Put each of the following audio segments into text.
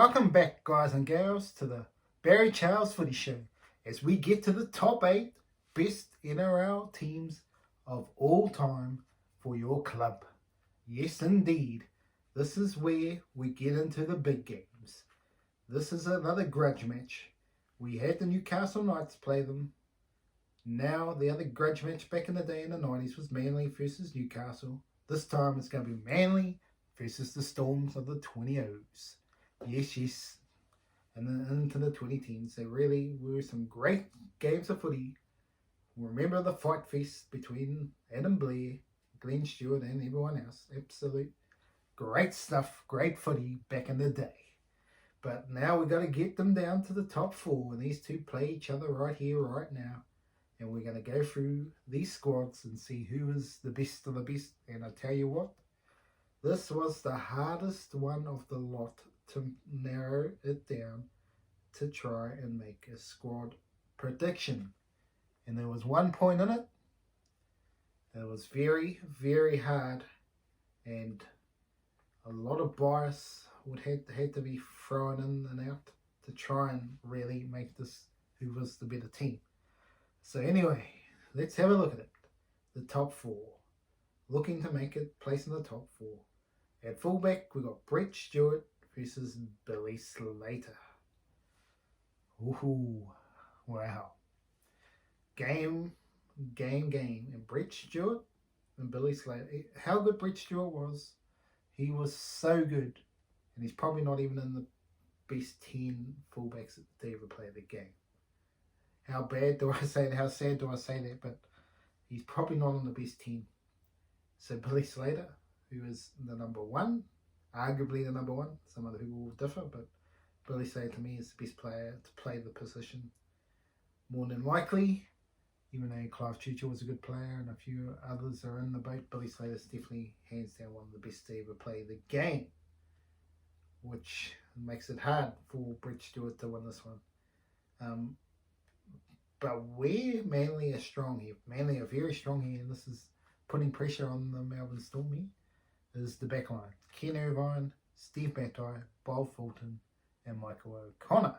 Welcome back, guys and girls, to the Barry Charles Footy Show as we get to the top 8 best NRL teams of all time for your club. Yes, indeed. This is where we get into the big games. This is another grudge match. We had the Newcastle Knights play them. Now, the other grudge match back in the day in the 90s was Manly versus Newcastle. This time it's going to be Manly versus the Storms of the 20s. Yes. And then into the 2010s. There really were some great games of footy. Remember the fight fest between Adam Blair, Glenn Stewart and everyone else. Absolute great stuff, great footy back in the day. But now we've got to get them down to the top 4. And these two play each other right here, right now. And we're going to go through these squads and see who is the best of the best. And I tell you what, this was the hardest one of the lot to narrow it down to try and make a squad prediction. And there was 1 point in it that was very, very hard, and a lot of bias would had to be thrown in and out to try and really make this who was the better team. So anyway, let's have a look at it. The top 4. Looking to make it place in the top 4. At fullback, we got Brett Stewart versus Billy Slater. Ooh, wow. Game. And Brett Stewart and Billy Slater. How good Brett Stewart was. He was so good. And he's probably not even in the best 10 fullbacks that ever played the game. How bad do I say that? How sad do I say that? But he's probably not in the best 10. So Billy Slater, who is the number 1, arguably the number 1. Some other people will differ, but Billy Slater to me is the best player to play the position. More than likely, even though Clive Churchill was a good player and a few others are in the boat, Billy Slater is definitely hands down one of the best to ever play the game, which makes it hard for Brett Stewart to win this one. But where Manly are strong here, Manly are very strong here, and this is putting pressure on the Melbourne Storm here, is the back line. Ken Irvine, Steve Matai, Bob Fulton, and Michael O'Connor.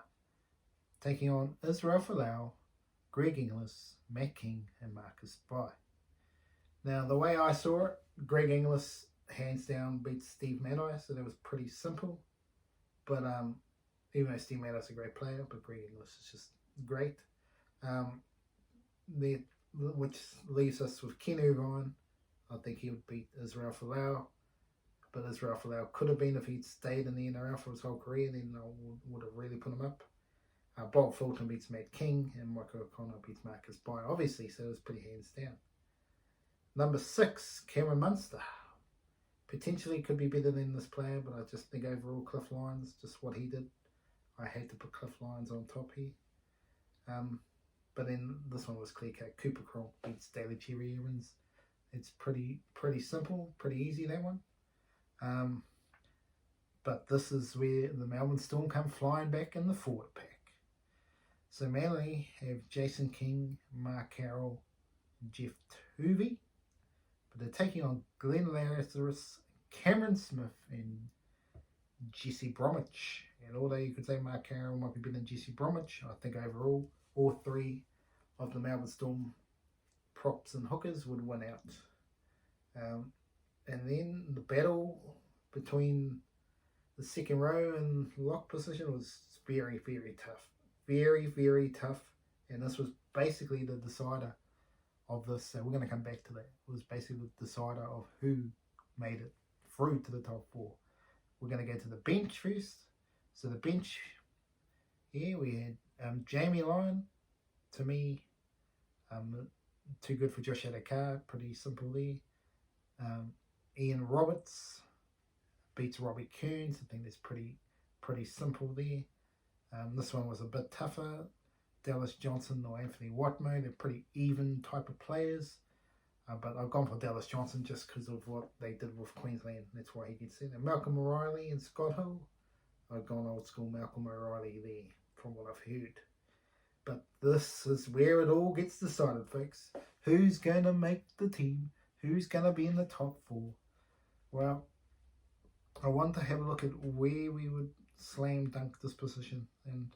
Taking on Israel Folau, Greg Inglis, Matt King, and Marcus Bai. Now, the way I saw it, Greg Inglis hands down beats Steve Matai, so that was pretty simple. But even though Steve Matai's a great player, but Greg Inglis is just great. Which leaves us with Ken Irvine. I think he would beat Israel Folau. But Israel Folau could have been if he'd stayed in the NRL for his whole career, then I would have really put him up. Bob Fulton beats Matt King, and Michael O'Connor beats Marcus Bai, obviously, so it was pretty hands down. Number 6, Cameron Munster. Potentially could be better than this player, but I just think overall Cliff Lyons, just what he did, I had to put Cliff Lyons on top here. But then this one was clear cut. Cooper Cronk beats Daly Cherry Evans. It's pretty simple, pretty easy, that one. But this is where the Melbourne Storm come flying back in the forward pack. So Manly have Jason King, Mark Carroll, Geoff Toovey. But they're taking on Glenn Lazarus, Cameron Smith, and Jesse Bromwich. And although you could say Mark Carroll might be better than Jesse Bromwich, I think overall all 3 of the Melbourne Storm props and hookers would win out. And then the battle between the second row and lock position was very, very tough. Very, very tough. And this was basically the decider of this. So we're going to come back to that. It was basically the decider of who made it through to the top 4. We're going to go to the bench first. So the bench, here we had Jamie Lyon. To me, too good for Josh Adokar. Pretty simple there. Ian Roberts beats Robbie Kearns. I think that's pretty simple there. This one was a bit tougher. Dallas Johnson or Anthony Watmo, they're pretty even type of players. But I've gone for Dallas Johnson just because of what they did with Queensland. That's why he gets in. And Malcolm O'Reilly and Scott Hill, I've gone old school Malcolm O'Reilly there from what I've heard. But this is where it all gets decided, folks. Who's going to make the team? Who's going to be in the top 4? Well, I want to have a look at where we would slam dunk this position, and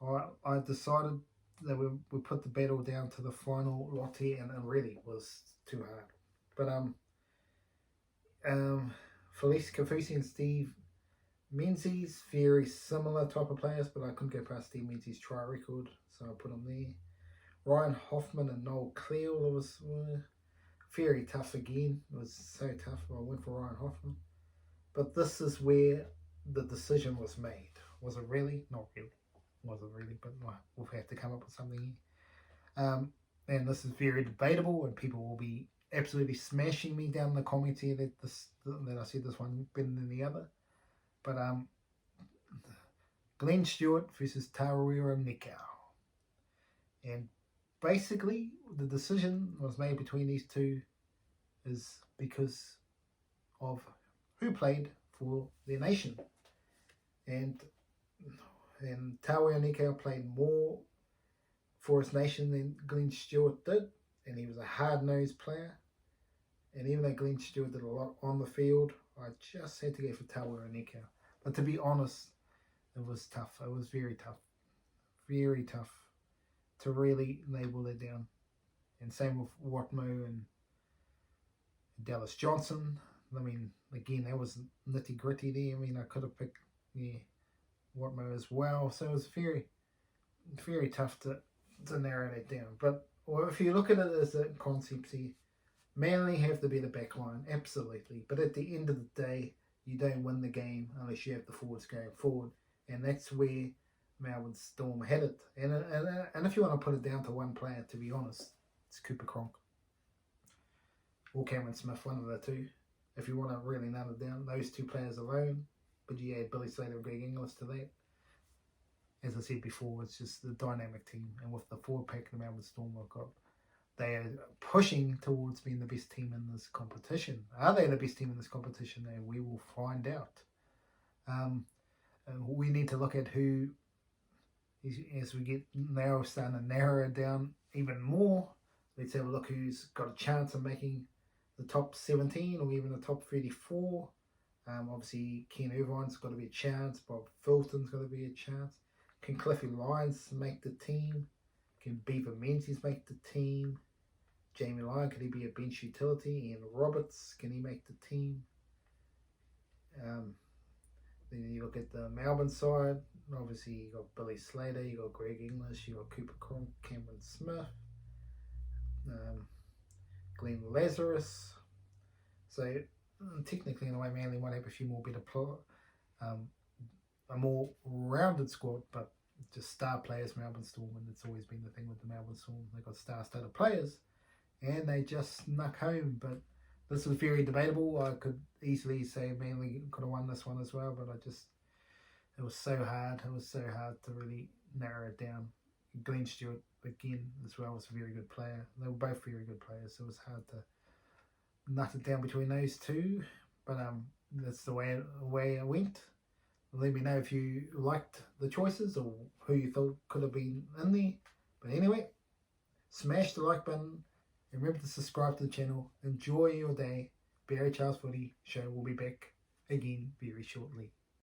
I decided that we put the battle down to the final lot here, and it really was too hard. But Felice Kafusi and Steve Menzies, very similar type of players, but I couldn't go past Steve Menzies' try record, so I put him there. Ryan Hoffman and Noel Cleal, it was very tough again. It was so tough. I went for Ryan Hoffman. But this is where the decision was made. Was it really? Not really. Was it really? But we'll have to come up with something here. And this is very debatable, and people will be absolutely smashing me down in the comments here that I said this one better than the other. But Glenn Stewart versus Tarawera Nikau. And basically, the decision was made between these two is because of who played for their nation. And Tarawera Nikau played more for his nation than Glenn Stewart did. And he was a hard-nosed player. And even though Glenn Stewart did a lot on the field, I just had to go for Tarawera Nikau. But to be honest, it was tough. It was very tough. Very tough to really label it down. And same with Watmo and Dallas Johnson. I mean, again, that was nitty gritty there. I mean, I could have picked Watmo as well. So it was very, very tough to narrow that down. But if you look at it as a concept here, Manly have to be the back line, absolutely. But at the end of the day, you don't win the game unless you have the forwards going forward. And that's where Melbourne Storm had it. And if you want to put it down to one player, to be honest, it's Cooper Cronk. Or Cameron Smith, one of the two. If you want to really nail it down, those two players alone. But you add Billy Slater and Greg Inglis to that. As I said before, it's just the dynamic team. And with the forward pack the Melbourne Storm have got, they are pushing towards being the best team in this competition. Are they the best team in this competition? And we will find out. We need to look at who, as we get now starting to narrow it down even more. Let's have a look who's got a chance of making the top 17 or even the top 34. Obviously, Ken Irvine's got to be a chance. Bob Fulton's got to be a chance. Can Cliffy Lyons make the team? Can Beaver Menzies make the team? Jamie Lyon, can he be a bench utility? Ian Roberts, can he make the team? Then you look at the Melbourne side. Obviously, you got Billy Slater, you got Greg Inglis, you got Cooper Cronk, Cameron Smith, Glenn Lazarus. So technically, in a way, Manly might have a few more better a more rounded squad, but just star players, Melbourne Storm, and it's always been the thing with the Melbourne Storm. They got star-studded players, and they just snuck home. But this was very debatable. I could easily say Manly could have won this one as well, but it was so hard. It was so hard to really narrow it down. Glenn Stewart, again, as well, was a very good player. They were both very good players, so it was hard to nut it down between those two. But that's the way it went. Let me know if you liked the choices or who you thought could have been in there. But anyway, smash the like button and remember to subscribe to the channel. Enjoy your day. Barry Charles Footy Show will be back again very shortly.